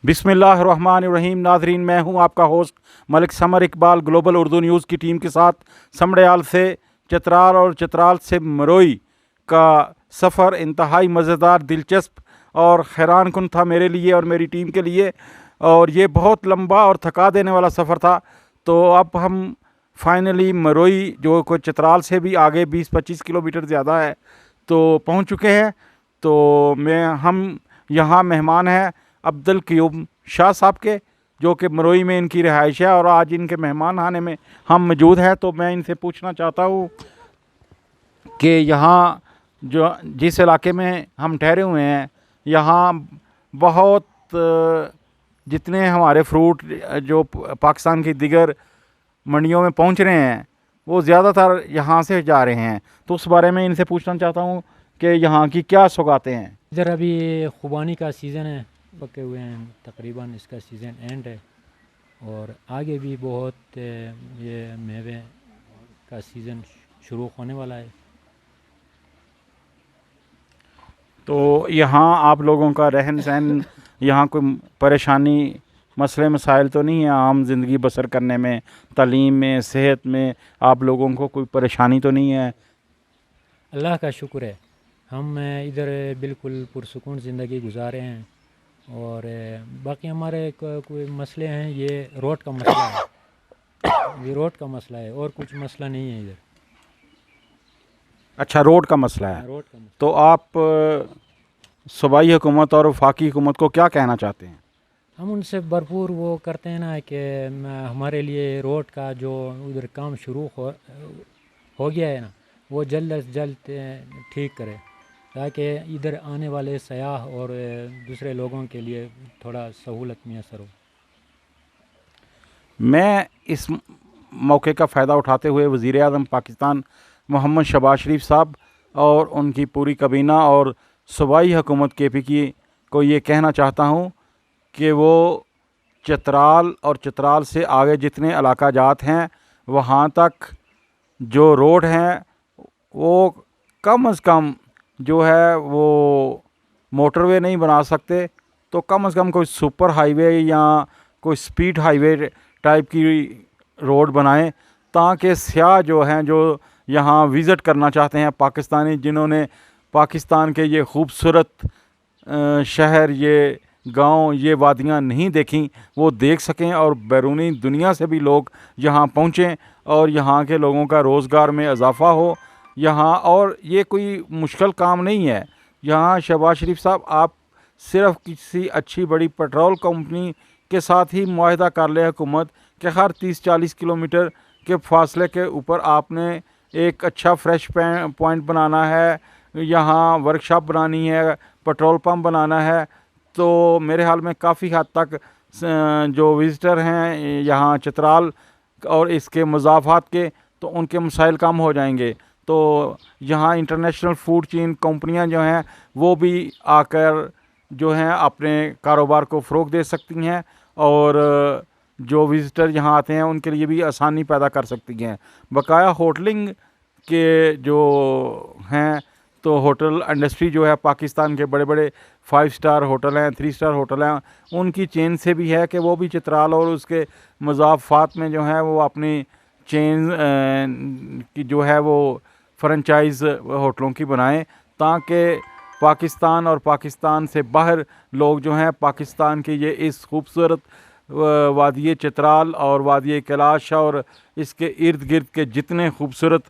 बिस्मिल्लाहिर्रहमानिर्रहीम। नाजरीन, मैं हूं आपका host Malik summer Iqbal global Urdu news की टीम के साथ समड़याल से चित्राल और चित्राल से मरोई का सफ़र इंतहाई मज़ेदार, दिलचस्प और हैरान कुन था मेरे लिए और मेरी टीम के लिए, और ये बहुत लंबा और थका देने वाला सफ़र था। तो अब हम फाइनली मरोई, जो कोई चित्राल से भी आगे 20-25 किलोमीटर ज़्यादा है, तो पहुंच चुके हैं। तो हम यहाँ मेहमान हैं अब्दुल क़य्यूम शाह साहब के, जो कि मरोई में इनकी रिहाइश है, और आज इनके मेहमान खाने में हम मौजूद हैं। तो मैं इनसे पूछना चाहता हूँ कि यहाँ जो जिस इलाके में हम ठहरे हुए हैं, यहाँ बहुत जितने हमारे फ्रूट जो पाकिस्तान की दिगर मंडियों में पहुँच रहे हैं, वो ज़्यादातर यहाँ से जा रहे हैं। तो उस बारे में इनसे पूछना चाहता हूँ कि यहाँ की क्या सौगातें हैं। इधर अभी खुबानी का सीज़न है, पके हुए हैं, तकरीबन इसका सीज़न एंड है, और आगे भी बहुत ये मेवे का सीज़न शुरू होने वाला है। तो यहाँ आप लोगों का रहन सहन, यहाँ कोई परेशानी, मसले मसाइल तो नहीं है आम ज़िंदगी बसर करने में, तालीम में, सेहत में आप लोगों को कोई परेशानी तो नहीं है? अल्लाह का शुक्र है, हम इधर बिल्कुल पुरसुकून ज़िंदगी गुजारे हैं। और बाकी हमारे कोई मसले हैं, ये रोड का मसला है, ये रोड का मसला है, और कुछ मसला नहीं है इधर। अच्छा, रोड का मसला है। रोड का मसला। तो आप सूबाई हुकूमत और वफाकी हुकूमत को क्या कहना चाहते हैं? हम उनसे भरपूर वो करते हैं ना कि हमारे लिए रोड का जो उधर काम शुरू हो गया है ना, वो जल्द अज जल्द ठीक करे, ताकि इधर आने वाले सयाह और दूसरे लोगों के लिए थोड़ा सहूलत मैसर हो। मैं इस मौके का फ़ायदा उठाते हुए वज़ीर आज़म पाकिस्तान मोहम्मद शहबाज शरीफ साहब और उनकी पूरी काबीना और सूबाई हुकूमत KPK को ये कहना चाहता हूँ कि वो चित्राल और चित्राल से आगे जितने इलाका जात हैं, वहाँ तक जो रोड हैं वो कम से कम जो है वो मोटरवे नहीं बना सकते, तो कम से कम कोई सुपर हाईवे या कोई स्पीड हाईवे टाइप की रोड बनाएं, ताकि सयाह जो हैं, जो यहाँ विज़िट करना चाहते हैं पाकिस्तानी, जिन्होंने पाकिस्तान के ये खूबसूरत शहर, ये गांव, ये वादियाँ नहीं देखी, वो देख सकें, और बैरूनी दुनिया से भी लोग यहाँ पहुँचें और यहाँ के लोगों का रोज़गार में इजाफ़ा हो यहाँ। और ये कोई मुश्किल काम नहीं है। यहाँ शहबाज शरीफ साहब, आप सिर्फ किसी अच्छी बड़ी पेट्रोल कंपनी के साथ ही मुआहदा कर ले हुकूमत कि हर 30-40 किलोमीटर के फासले के ऊपर आपने एक अच्छा फ्रेश पॉइंट बनाना है, यहाँ वर्कशॉप बनानी है, पेट्रोल पंप बनाना है, तो मेरे हाल में काफ़ी हद तक जो विज़िटर हैं यहाँ चित्राल और इसके मज़ाफ़ात के, तो उनके मसाइल कम हो जाएंगे। तो यहाँ इंटरनेशनल फूड चेन कंपनियाँ जो हैं, वो भी आकर जो हैं अपने कारोबार को फ़रोग़ दे सकती हैं, और जो विज़िटर यहाँ आते हैं उनके लिए भी आसानी पैदा कर सकती हैं। बकाया होटलिंग के जो हैं, तो होटल इंडस्ट्री जो है पाकिस्तान के बड़े बड़े 5 स्टार होटल हैं, 3 स्टार होटल हैं, उनकी चेन से भी है कि वो भी चित्राल और उसके मज़ाफ़ात में जो है वो अपनी चेन की जो है वो फ्रेंचाइज़ होटलों की बनाएं, ताकि पाकिस्तान और पाकिस्तान से बाहर लोग जो हैं पाकिस्तान की ये इस खूबसूरत वादी चित्राल और वादी कैलाश और इसके इर्द गिर्द के जितने खूबसूरत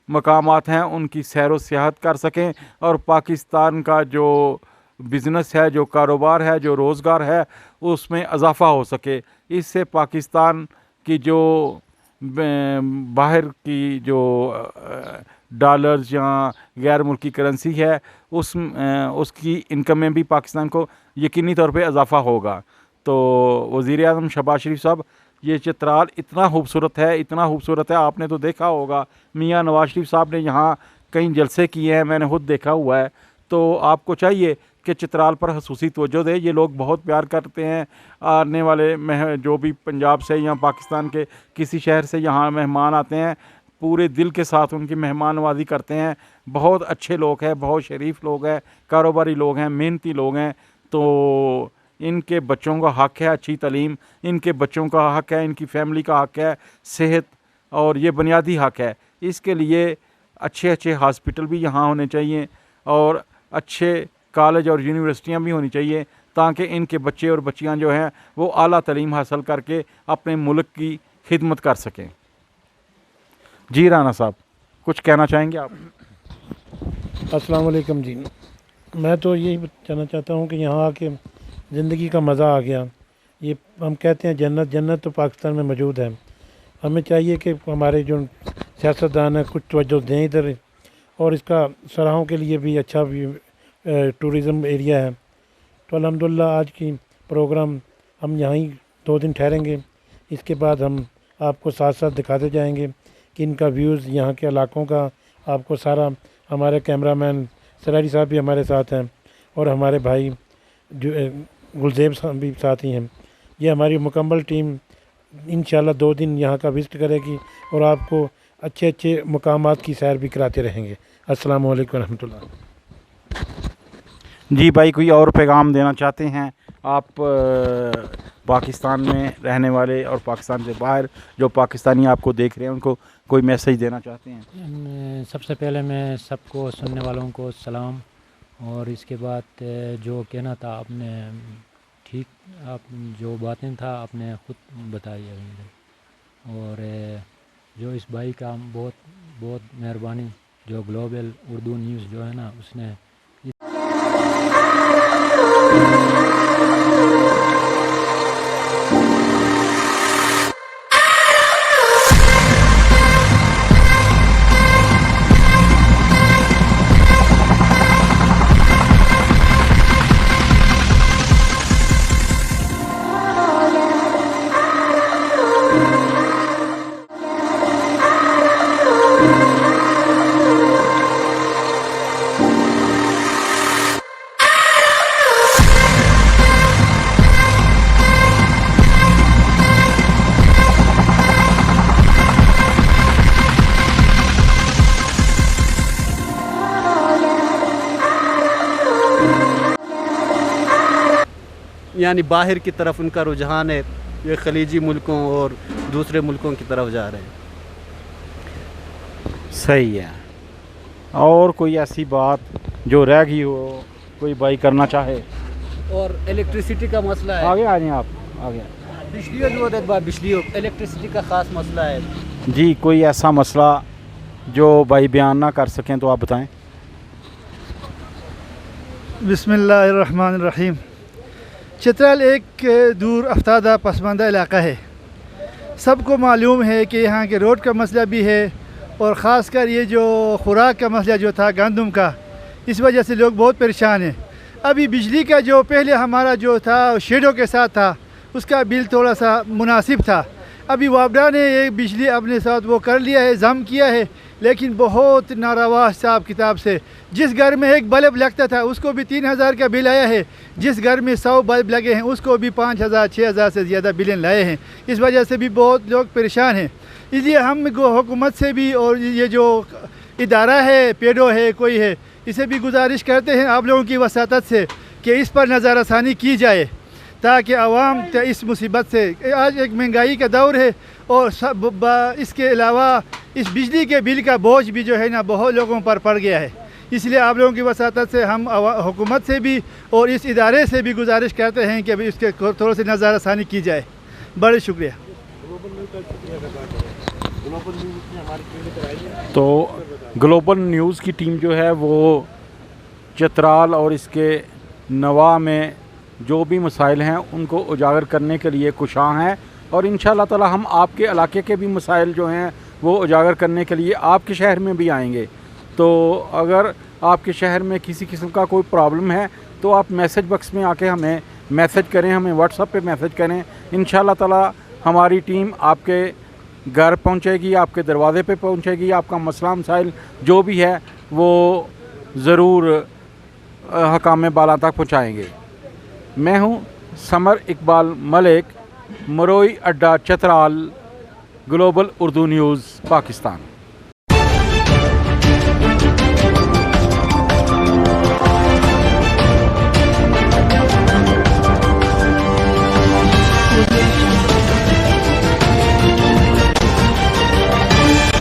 मकामात हैं उनकी सैर व सियाहत कर सकें, और पाकिस्तान का जो बिज़नेस है, जो कारोबार है, जो रोज़गार है, उसमें इजाफ़ा हो सके। इससे पाकिस्तान की जो बाहर की जो डॉलर्स या गैर मुल्की करेंसी है, उसकी इनकम में भी पाकिस्तान को यकीनी तौर पे इजाफ़ा होगा। तो वज़ीर आज़म शहबाज शरीफ साहब, ये चित्राल इतना खूबसूरत है, इतना खूबसूरत है, आपने तो देखा होगा, मियाँ नवाज शरीफ साहब ने यहाँ कई जलसे किए हैं, मैंने खुद देखा हुआ है। तो आपको चाहिए कि चित्राल पर खसूसी तवज्जो दे। ये लोग बहुत प्यार करते हैं, आने वाले जो भी पंजाब से या पाकिस्तान के किसी शहर से यहाँ मेहमान आते हैं, पूरे दिल के साथ उनकी मेहमान नवाजी करते हैं। बहुत अच्छे लोग हैं, बहुत शरीफ लोग हैं, कारोबारी लोग हैं, मेहनती लोग हैं। तो ان کے بچوں کا حق ہے اچھی تعلیم، ان کے بچوں کا حق ہے، ان کی فیملی کا حق ہے صحت، اور یہ بنیادی حق ہے۔ اس کے لیے اچھے اچھے ہاسپٹل بھی یہاں ہونے چاہیے اور اچھے کالج اور یونیورسٹیاں بھی ہونی چاہیے، تاکہ ان کے بچے اور بچیاں جو ہیں وہ اعلیٰ تعلیم حاصل کر کے اپنے ملک کی خدمت کر سکیں۔ جی رانا صاحب، کچھ کہنا چاہیں گے آپ؟ السلام علیکم جی، میں تو یہی کہنا چاہتا ہوں کہ یہاں آ کے زندگی کا مزہ آ گیا۔ یہ ہم کہتے ہیں جنت، جنت تو پاکستان میں موجود ہے۔ ہمیں چاہیے کہ ہمارے جو سیاستدان ہیں کچھ توجہ دیں ادھر، اور اس کا سراہوں کے لیے بھی اچھا بھی ٹورزم ایریا ہے۔ تو الحمدللہ آج کی پروگرام ہم یہاں ہی 2 دن ٹھہریں گے، اس کے بعد ہم آپ کو ساتھ ساتھ دکھاتے جائیں گے کہ ان کا ویوز یہاں کے علاقوں کا آپ کو سارا۔ ہمارے کیمرہ مین سراری صاحب بھی ہمارے ساتھ ہیں، اور ہمارے بھائی جو گلزیب صاحب بھی ساتھ ہی ہیں۔ یہ ہماری مکمل ٹیم انشاءاللہ 2 دن یہاں کا وزٹ کرے گی، اور آپ کو اچھے اچھے مقامات کی سیر بھی کراتے رہیں گے۔ السلام علیکم ورحمۃ اللہ۔ جی بھائی، کوئی اور پیغام دینا چاہتے ہیں آپ پاکستان میں رہنے والے اور پاکستان سے باہر جو پاکستانی آپ کو دیکھ رہے ہیں، ان کو کوئی میسیج دینا چاہتے ہیں؟ سب سے پہلے میں سب کو سننے والوں کو سلام، اور اس کے بعد جو کہنا تھا آپ نے ٹھیک، آپ جو باتیں تھا آپ نے خود بتائی ہے، اور جو اس بھائی کا بہت بہت مہربانی، جو گلوبل اردو نیوز جو ہے نا اس نے یعنی باہر کی طرف ان کا رجحان ہے، یہ خلیجی ملکوں اور دوسرے ملکوں کی طرف جا رہے ہیں۔ صحیح ہے۔ اور کوئی ایسی بات جو رہ گئی ہو کوئی بھائی کرنا چاہے؟ اور الیکٹریسٹی کا مسئلہ ہے، آگے آ جائیں آپ، آگے۔ بجلی جو ایک بار بجلی الیکٹریسٹی کا خاص مسئلہ ہے۔ جی، کوئی ایسا مسئلہ جو بھائی بیان نہ کر سکیں تو آپ بتائیں۔ بسم اللہ الرحمن الرحیم۔ چترال ایک دور افتادہ پسماندہ علاقہ ہے۔ سب کو معلوم ہے کہ یہاں کے روڈ کا مسئلہ بھی ہے، اور خاص کر یہ جو خوراک کا مسئلہ جو تھا گندم کا، اس وجہ سے لوگ بہت پریشان ہیں۔ ابھی بجلی کا جو پہلے ہمارا جو تھا شیڈوں کے ساتھ تھا، اس کا بل تھوڑا سا مناسب تھا۔ ابھی وابڈا نے یہ بجلی اپنے ساتھ وہ کر لیا ہے، ضم کیا ہے، لیکن بہت ناروا حساب کتاب سے۔ جس گھر میں ایک بلب لگتا تھا اس کو بھی 3000 کا بل آیا ہے، جس گھر میں 100 بلب لگے ہیں اس کو بھی 5000 6000 سے زیادہ بلیں لائے ہیں۔ اس وجہ سے بھی بہت لوگ پریشان ہیں۔ اس لیے ہم حکومت سے بھی اور یہ جو ادارہ ہے، پیڈو ہے، کوئی ہے، اسے بھی گزارش کرتے ہیں آپ لوگوں کی وساطت سے کہ اس پر نظر ثانی کی جائے، تاکہ عوام اس مصیبت سے، آج ایک مہنگائی کا دور ہے، اور اس کے علاوہ اس بجلی کے بل کا بوجھ بھی جو ہے نا بہت لوگوں پر پڑ گیا ہے۔ اس لیے آپ لوگوں کی وساطت سے ہم حکومت سے بھی اور اس ادارے سے بھی گزارش کرتے ہیں کہ اس کے تھوڑے سے نظر ثانی کی جائے۔ بڑے شکریہ۔ تو گلوبل نیوز کی ٹیم جو ہے وہ چترال اور اس کے نواح میں جو بھی مسائل ہیں ان کو اجاگر کرنے کے لیے کوشاں ہیں، اور انشاءاللہ تعالی ہم آپ کے علاقے کے بھی مسائل جو ہیں وہ اجاگر کرنے کے لیے آپ کے شہر میں بھی آئیں گے۔ تو اگر آپ کے شہر میں کسی قسم کا کوئی پرابلم ہے تو آپ میسیج باکس میں آ کے ہمیں میسیج کریں، ہمیں واٹس ایپ پہ میسیج کریں۔ انشاءاللہ تعالی ہماری ٹیم آپ کے گھر پہنچے گی، آپ کے دروازے پہ پہنچے گی، آپ کا مسئلہ مسائل جو بھی ہے وہ ضرور حکام بالا تک پہنچائیں گے۔ میں ہوں سمر اقبال ملک، مروئی اڈہ چترال، گلوبل اردو نیوز پاکستان۔